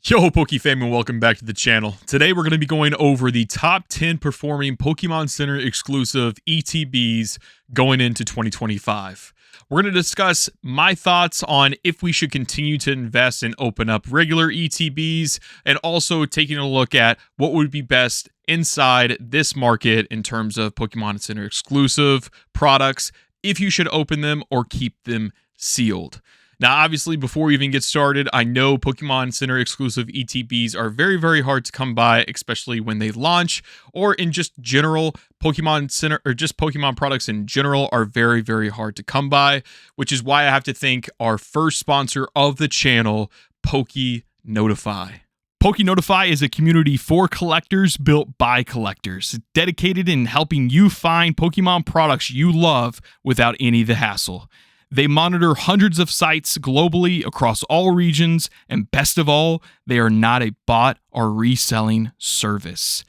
Yo, Pokefam, and welcome back to the channel. Today we're going to be going over the top 10 performing Pokemon Center exclusive ETBs going into 2025. We're going to discuss my thoughts on if we should continue to invest and open up regular ETBs, and also taking a look at what would be best inside this market in terms of Pokemon Center exclusive products, if you should open them or keep them sealed. Now, obviously, before we even get started, I know Pokemon Center exclusive ETBs are very, very hard to come by, especially when they launch, or in just general, Pokemon Center, or just Pokemon products in general are very, very hard to come by, which is why I have to thank our first sponsor of the channel, PokeNotify. PokeNotify is a community for collectors built by collectors, dedicated in helping you find Pokemon products you love without any of the hassle. They monitor hundreds of sites globally across all regions, and best of all, they are not a bot or reselling service.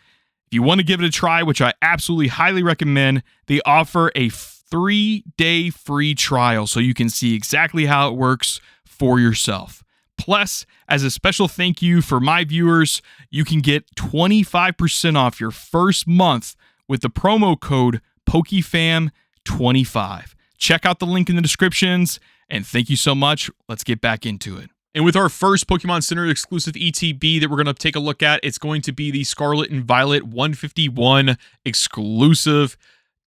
If you want to give it a try, which I absolutely highly recommend, they offer a 3-day free trial so you can see exactly how it works for yourself. Plus, as a special thank you for my viewers, you can get 25% off your first month with the promo code POKEFAM25. Check out the link in the descriptions, and thank you so much. Let's get back into it. And with our first Pokemon Center exclusive ETB that we're going to take a look at, it's going to be the Scarlet and Violet 151 exclusive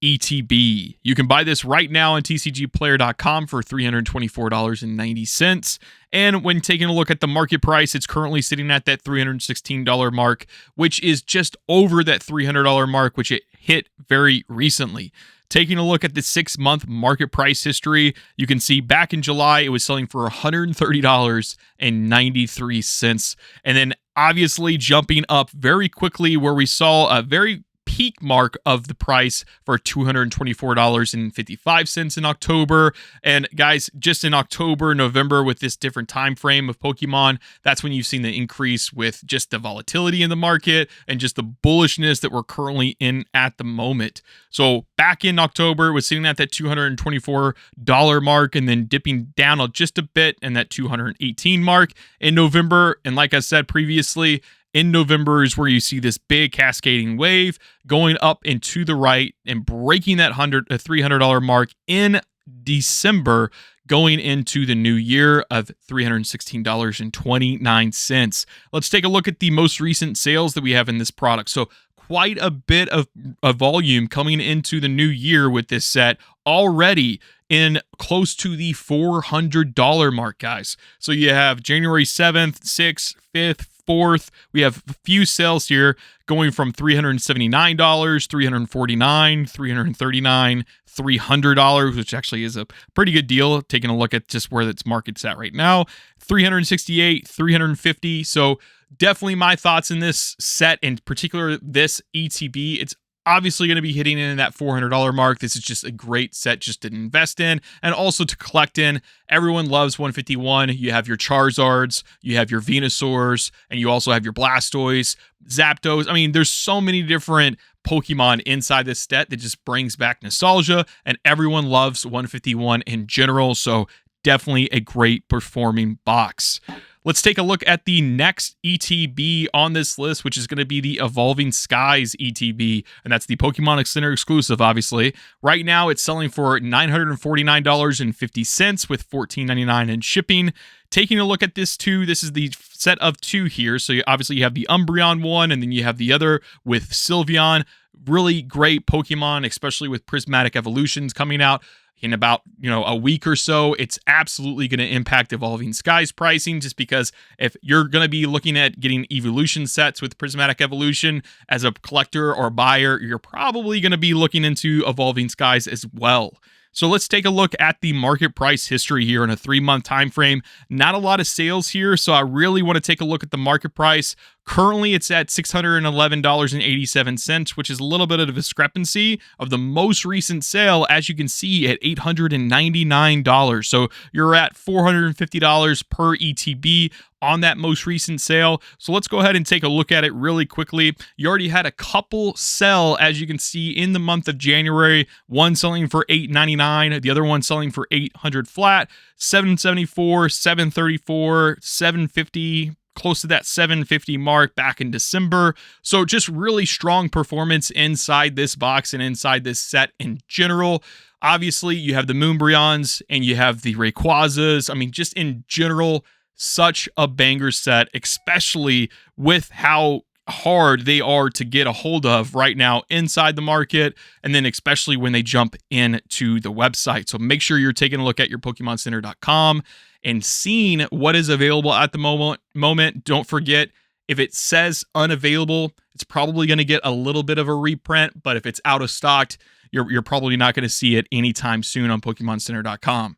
ETB. You can buy this right now on tcgplayer.com for $324.90. And when taking a look at the market price, it's currently sitting at that $316 mark, which is just over that $300 mark, which it hit very recently. Taking a look at the 6-month market price history, you can see back in July, it was selling for $130.93. And then obviously jumping up very quickly, where we saw a very peak mark of the price for $224.55 in October. And guys, just in October, November, with this different time frame of Pokemon, that's when you've seen the increase with just the volatility in the market and just the bullishness that we're currently in at the moment. So back in October, it was sitting at that $224 mark and then dipping down just a bit in that $218 mark in November. And like I said previously, in November is where you see this big cascading wave going up and to the right and breaking that $300 mark in December, going into the new year of $316.29. Let's take a look at the most recent sales that we have in this product. So quite a bit of volume coming into the new year with this set already in close to the $400 mark, guys. So you have January 7th, 6th, 5th, 4th. We have a few sales here going from $379, $349, $339, $300, which actually is a pretty good deal, taking a look at just where its market's at right now. $368, $350. So definitely my thoughts in this set, in particular this ETB. It's obviously going to be hitting in that $400 mark. This is just a great set just to invest in and also to collect in. Everyone loves 151. You have your Charizards, you have your Venusaurs, and you also have your Blastoise, Zapdos. I mean, there's so many different Pokemon inside this set that just brings back nostalgia, and everyone loves 151 in general. So definitely a great performing box. Let's take a look at the next ETB on this list, which is going to be the Evolving Skies ETB, and that's the Pokemon Center exclusive, obviously. Right now, it's selling for $949.50 with $14.99 in shipping. Taking a look at this too, this is the set of two here. So obviously you have the Umbreon one, and then you have the other with Sylveon. Really great Pokemon, especially with Prismatic Evolutions coming out in about, a week or so. It's absolutely going to impact Evolving Skies pricing, just because if you're going to be looking at getting evolution sets with Prismatic Evolution as a collector or buyer, you're probably going to be looking into Evolving Skies as well. So let's take a look at the market price history here in a 3-month time frame. Not a lot of sales here, so I really want to take a look at the market price. Currently, it's at $611.87, which is a little bit of a discrepancy of the most recent sale, as you can see, at $899. So you're at $450 per ETB on that most recent sale. So let's go ahead and take a look at it really quickly. You already had a couple sell, as you can see, in the month of January. One selling for $899, the other one selling for $800 flat, $774, $734, $750. close to that 750 mark back in December. So just really strong performance inside this box and inside this set in general. Obviously, you have the Moonbryons and you have the Rayquazas. I mean, just in general, such a banger set, especially with how hard they are to get a hold of right now inside the market, and then especially when they jump into the website. So make sure you're taking a look at your PokemonCenter.com and seeing what is available at the moment. Don't forget, if it says unavailable, it's probably going to get a little bit of a reprint, but if it's out of stock, you're probably not going to see it anytime soon on PokemonCenter.com.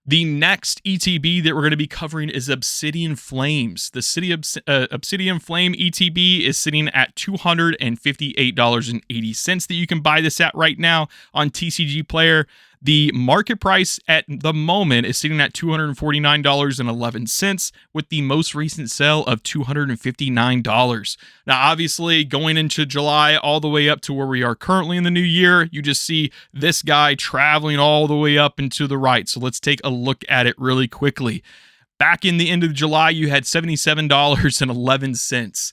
The next ETB that we're going to be covering is Obsidian Flames. The Obsidian Flame ETB is sitting at $258.80 that you can buy this at right now on TCG Player. The market price at the moment is sitting at $249.11 with the most recent sale of $259. Now, obviously, going into July all the way up to where we are currently in the new year, you just see this guy traveling all the way up and to the right. So let's take a look at it really quickly. Back in the end of July, you had $77.11.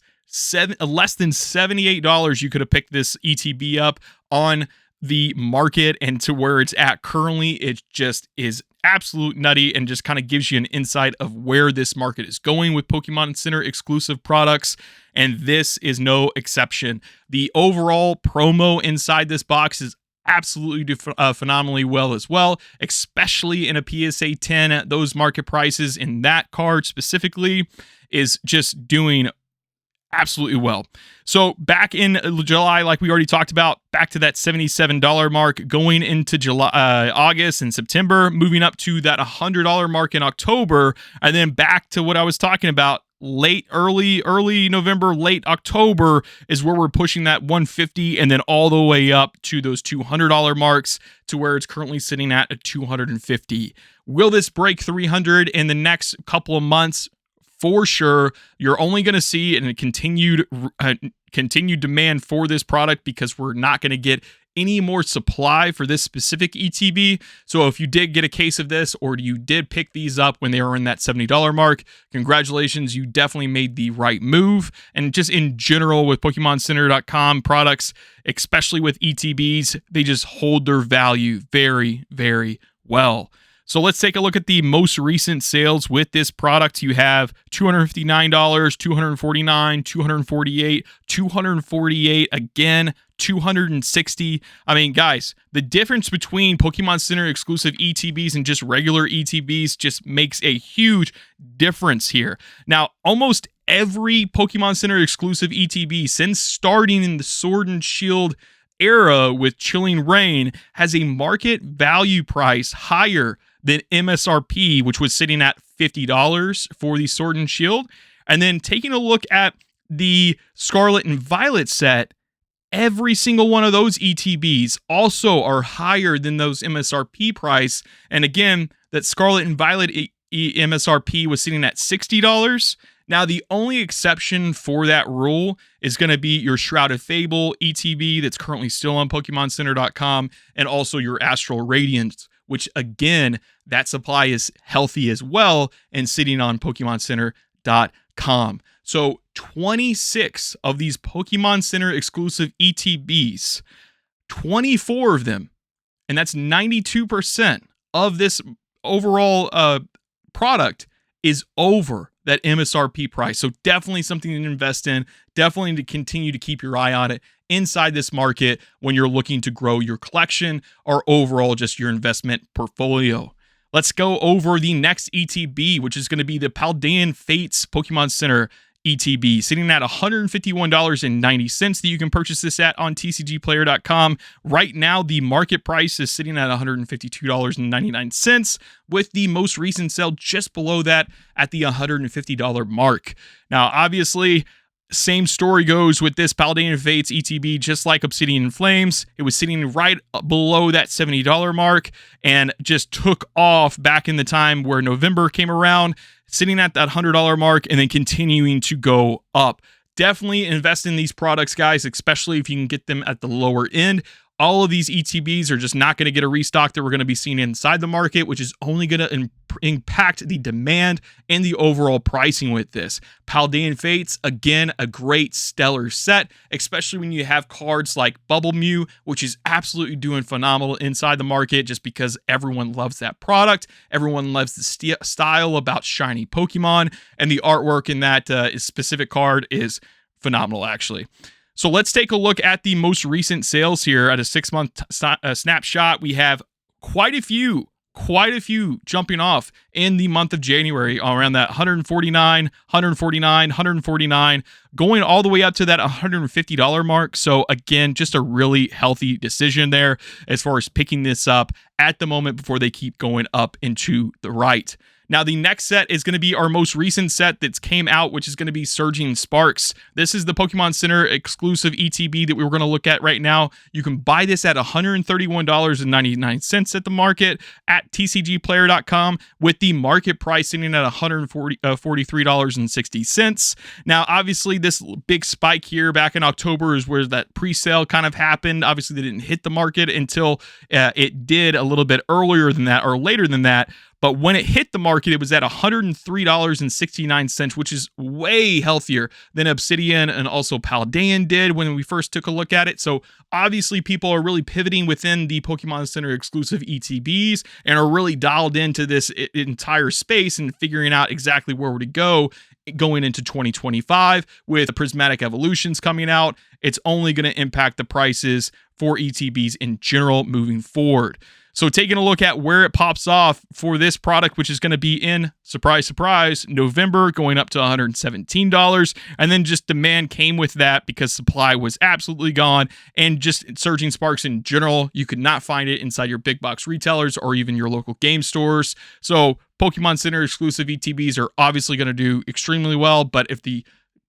Less than $78 you could have picked this ETB up on the market, and to where it's at currently, it just is absolute nutty and just kind of gives you an insight of where this market is going with Pokemon Center exclusive products, and this is no exception. The overall promo inside this box is absolutely phenomenally well as well, especially in a PSA 10. Those market prices in that card specifically is just doing absolutely well. So back in July, like we already talked about, back to that $77 mark, going into July, August and September, moving up to that $100 mark in October, and then back to what I was talking about, early November, late October is where we're pushing that $150, and then all the way up to those $200 marks to where it's currently sitting at a $250. Will this break $300 in the next couple of months? For sure. You're only going to see a continued demand for this product because we're not going to get any more supply for this specific ETB. So if you did get a case of this, or you did pick these up when they were in that $70 mark, congratulations, you definitely made the right move. And just in general with PokemonCenter.com products, especially with ETBs, they just hold their value very, very well. So let's take a look at the most recent sales with this product. You have $259, $249, $248, $248 again, $260. I mean, guys, the difference between Pokemon Center exclusive ETBs and just regular ETBs just makes a huge difference here. Now, almost every Pokemon Center exclusive ETB since starting in the Sword and Shield era with Chilling Reign has a market value price higher than MSRP, which was sitting at $50 for the Sword and Shield. And then taking a look at the Scarlet and Violet set, every single one of those ETBs also are higher than those MSRP price. And again, that Scarlet and Violet MSRP was sitting at $60. Now, the only exception for that rule is going to be your Shrouded Fable ETB that's currently still on PokemonCenter.com, and also your Astral Radiance, which again, that supply is healthy as well and sitting on PokemonCenter.com. So 26 of these Pokemon Center exclusive ETBs, 24 of them, and that's 92% of this overall product is over that MSRP price. So definitely something to invest in, definitely to continue to keep your eye on it inside this market when you're looking to grow your collection or overall just your investment portfolio. Let's go over the next ETB, which is going to be the Paldean Fates Pokemon Center ETB, sitting at $151.90 that you can purchase this at on tcgplayer.com. Right now, the market price is sitting at $152.99, with the most recent sale just below that at the $150 mark. Now, obviously, same story goes with this Paldean Fates ETB, just like Obsidian Flames. It was sitting right below that $70 mark and just took off back in the time where November came around, sitting at that $100 mark and then continuing to go up. Definitely invest in these products, guys, especially if you can get them at the lower end. All of these ETBs are just not going to get a restock that we're going to be seeing inside the market, which is only going to impact the demand and the overall pricing with this. Paldean Fates, again, a great stellar set, especially when you have cards like Bubble Mew, which is absolutely doing phenomenal inside the market just because everyone loves that product. Everyone loves the style about shiny Pokemon, and the artwork in that specific card is phenomenal, actually. So let's take a look at the most recent sales here at a 6-month snapshot. We have quite a few jumping off in the month of January around that 149, 149, 149, going all the way up to that $150 mark. So again, just a really healthy decision there as far as picking this up at the moment before they keep going up into the right. Now, the next set is going to be our most recent set that's came out, which is going to be Surging Sparks. This is the Pokemon Center exclusive ETB that we were going to look at right now. You can buy this at $131.99 at the market at tcgplayer.com with the market price sitting at $143.60. Now, obviously, this big spike here back in October is where that pre-sale kind of happened. Obviously, they didn't hit the market until it did a little bit earlier than that or later than that. But when it hit the market, it was at $103.69, which is way healthier than Obsidian and also Paldean did when we first took a look at it. So obviously people are really pivoting within the Pokemon Center exclusive ETBs and are really dialed into this entire space and figuring out exactly where to go going into 2025 with the Prismatic Evolutions coming out. It's only going to impact the prices for ETBs in general moving forward. So taking a look at where it pops off for this product, which is going to be in, surprise, surprise, November, going up to $117. And then just demand came with that because supply was absolutely gone. And just Surging Sparks in general, you could not find it inside your big box retailers or even your local game stores. So Pokemon Center exclusive ETBs are obviously going to do extremely well. But if the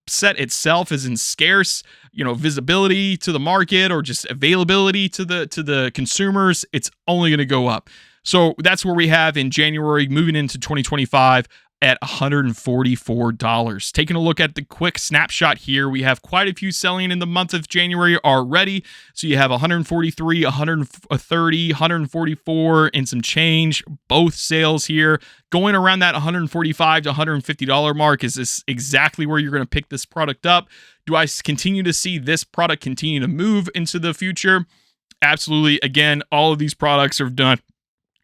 set itself is in scarce, visibility to the market or just availability to the consumers, it's only going to go up. So that's where we have in January moving into 2025 at $144. Taking a look at the quick snapshot here, we have quite a few selling in the month of January already. So you have 143, 130, 144 and some change, both sales here. Going around that $145 to $150 mark. Is this exactly where you're going to pick this product up? Do I continue to see this product continue to move into the future? Absolutely. Again, all of these products are done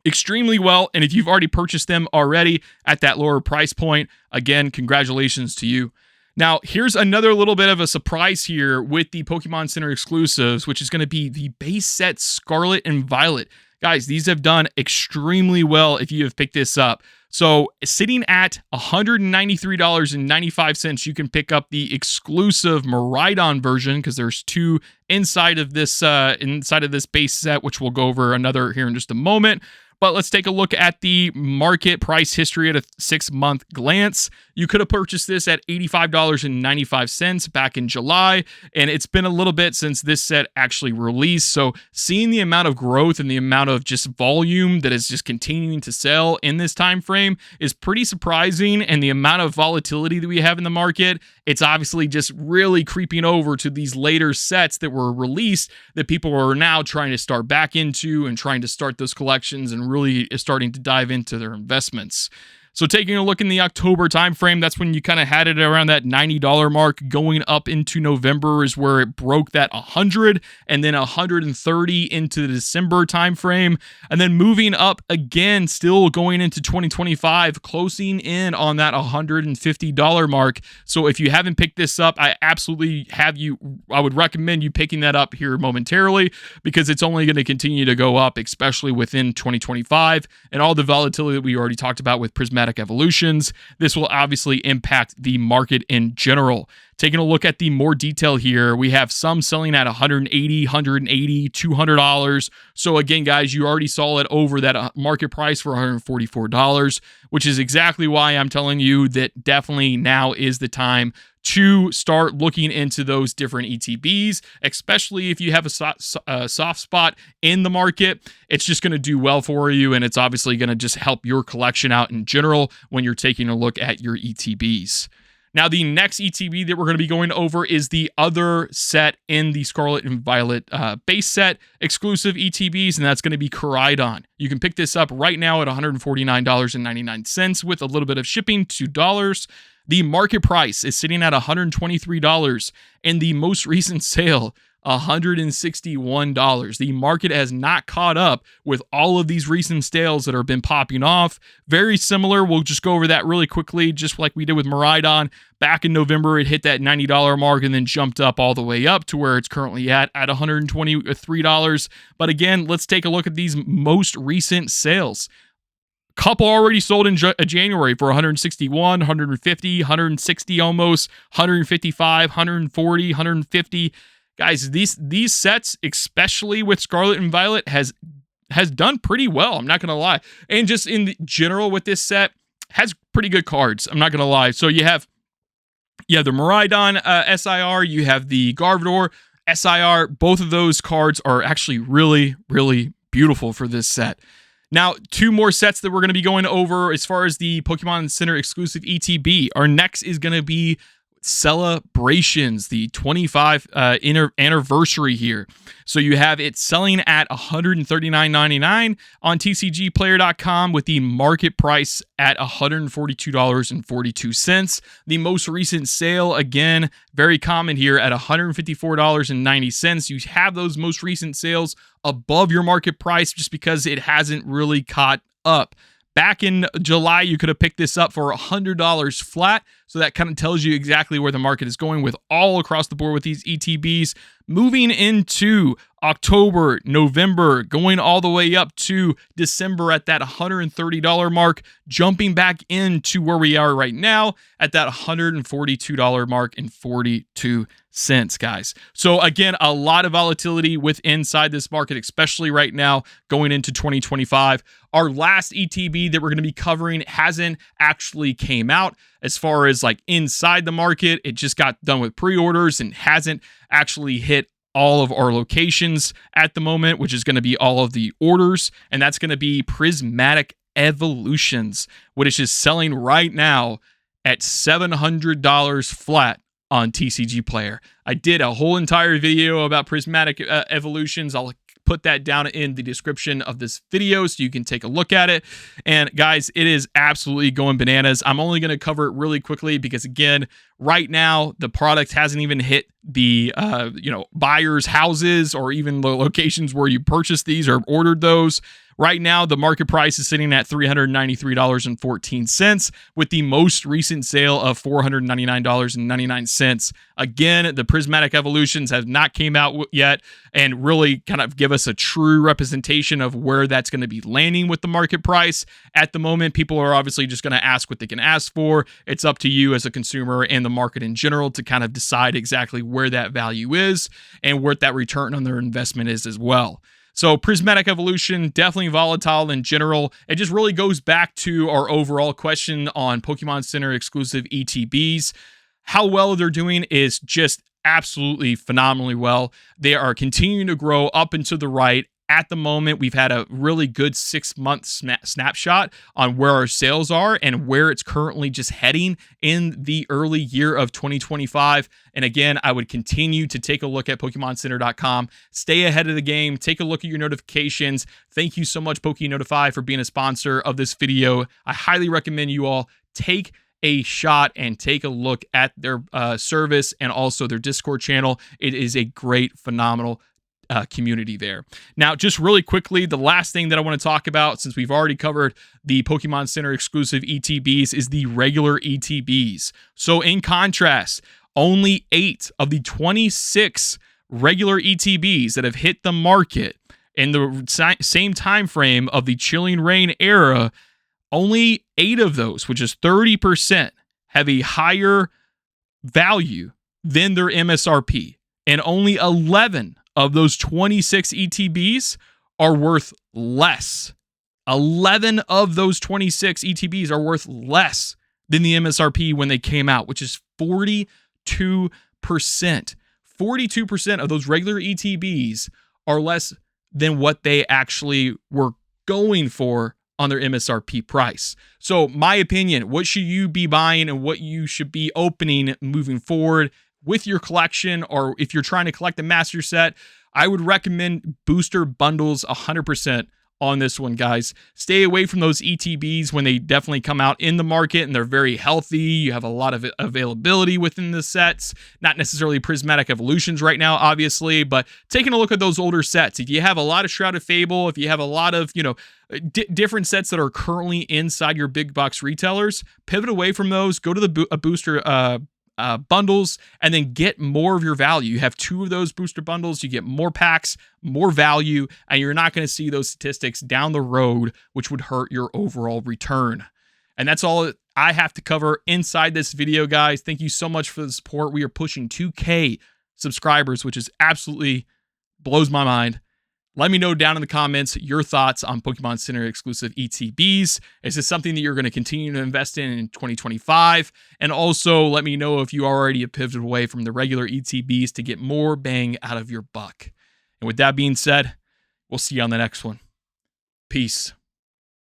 extremely well, and if you've already purchased them already at that lower price point, again, congratulations to you. Now, here's another little bit of a surprise here with the Pokemon Center exclusives, which is going to be the base set Scarlet and Violet. Guys, these have done extremely well if you have picked this up. So sitting at $193.95, you can pick up the exclusive Miraidon version because there's two inside of this base set, which we'll go over another here in just a moment. But let's take a look at the market price history at a 6-month glance. You could have purchased this at $85.95 back in July, and it's been a little bit since this set actually released. So seeing the amount of growth and the amount of just volume that is just continuing to sell in this time frame is pretty surprising, and the amount of volatility that we have in the market, it's obviously just really creeping over to these later sets that were released that people are now trying to start back into and trying to start those collections and really starting to dive into their investments. So taking a look in the October timeframe, that's when you kind of had it around that $90 mark. Going up into November is where it broke that 100 and then 130 into the December timeframe. And then moving up again, still going into 2025, closing in on that $150 mark. So if you haven't picked this up, I would recommend you picking that up here momentarily because it's only going to continue to go up, especially within 2025 and all the volatility that we already talked about with Prismatic Evolutions. This will obviously impact the market in general. Taking a look at the more detail here, we have some selling at $180, $200. So again, guys, you already saw it over that market price for $144, which is exactly why I'm telling you that definitely now is the time to start looking into those different ETBs, especially if you have a soft spot in the market. It's just going to do well for you, and it's obviously going to just help your collection out in general when you're taking a look at your ETBs. Now, the next ETB that we're going to be going over is the other set in the Scarlet and Violet base set exclusive ETBs, and that's going to be Koraidon. You can pick this up right now at $149.99 with a little bit of shipping, $2. The market price is sitting at $123, and the most recent sale, $161. The market has not caught up with all of these recent sales that have been popping off. Very similar. We'll just go over that really quickly, just like we did with Miraidon. Back in November, it hit that $90 mark and then jumped up all the way up to where it's currently at $123. But again, let's take a look at these most recent sales. Couple already sold in January for 161, 150, 160 almost, 155, 140, 150. Guys, these sets, especially with Scarlet and Violet, has done pretty well. I'm not going to lie. And just in general with this set, has pretty good cards. I'm not going to lie. So you have the Miraidon SIR, you have the Gardevoir SIR. Both of those cards are actually really, really beautiful for this set. Now, two more sets that we're going to be going over as far as the Pokemon Center exclusive ETB. Our next is going to be Celebrations, the 25 anniversary here. So you have it selling at $139.99 on tcgplayer.com with the market price at $142.42. The most recent sale, again, very common here at $154.90. You have those most recent sales above your market price just because it hasn't really caught up. Back in July, you could have picked this up for $100 flat. So that kind of tells you exactly where the market is going with all across the board with these ETBs. Moving into October, November, going all the way up to December at that $130 mark, jumping back into where we are right now at that $142 mark and 42 cents, guys. So again, a lot of volatility inside this market, especially right now going into 2025. Our last ETB that we're going to be covering hasn't actually came out as far as like inside the market. It just got done with pre-orders and hasn't actually hit all of our locations at the moment, which is going to be all of the orders. And that's going to be Prismatic Evolutions, which is selling right now at $700 flat on TCG Player. I did a whole entire video about Prismatic Evolutions. I'll put that down in the description of this video so you can take a look at it. And guys, it is absolutely going bananas. I'm only going to cover it really quickly because again, right now the product hasn't even hit the buyers' houses or even the locations where you purchased these or ordered those. Right now, the market price is sitting at $393.14 with the most recent sale of $499.99. Again, the Prismatic Evolutions have not came out yet and really kind of give us a true representation of where that's going to be landing with the market price. At the moment, people are obviously just going to ask what they can ask for. It's up to you as a consumer and the market in general to kind of decide exactly where that value is and what that return on their investment is as well. So Prismatic Evolution, definitely volatile in general. It just really goes back to our overall question on Pokemon Center exclusive ETBs. How well they're doing is just absolutely phenomenally well. They are continuing to grow up and to the right. At the moment, we've had a really good 6-month snapshot on where our sales are and where it's currently just heading in the early year of 2025. And again, I would continue to take a look at PokemonCenter.com. Stay ahead of the game. Take a look at your notifications. Thank you so much, PokeNotify, for being a sponsor of this video. I highly recommend you all take a shot and take a look at their service and also their Discord channel. It is a great, phenomenal community there. Now, just really quickly, the last thing that I want to talk about, since we've already covered the Pokemon Center exclusive ETBs, is the regular ETBs. So in contrast, only 8 of the 26 regular ETBs that have hit the market in the same time frame of the Chilling Reign era, only 8 of those, which is 30%, have a higher value than their MSRP. And only 11 of those 26 ETBs are worth less. 11 of those 26 ETBs are worth less than the MSRP when they came out, which is 42%. 42% of those regular ETBs are less than what they actually were going for on their MSRP price. So my opinion, what should you be buying and what you should be opening moving forward with your collection, or if you're trying to collect a master set, I would recommend booster bundles 100% on this one, guys. Stay away from those ETBs when they definitely come out in the market and they're very healthy. You have a lot of availability within the sets, not necessarily prismatic evolutions right now, obviously, but taking a look at those older sets. If you have a lot of Shrouded Fable, if you have a lot of, different sets that are currently inside your big box retailers, pivot away from those, go to the booster bundles, and then get more of your value. You have 2 of those booster bundles, you get more packs, more value, and you're not going to see those statistics down the road, which would hurt your overall return. And that's all I have to cover inside this video, guys. Thank you so much for the support. We are pushing 2K subscribers, which is absolutely blows my mind. Let me know down in the comments your thoughts on Pokemon Center exclusive ETBs. Is this something that you're going to continue to invest in 2025? And also let me know if you already have pivoted away from the regular ETBs to get more bang out of your buck. And with that being said, we'll see you on the next one. Peace.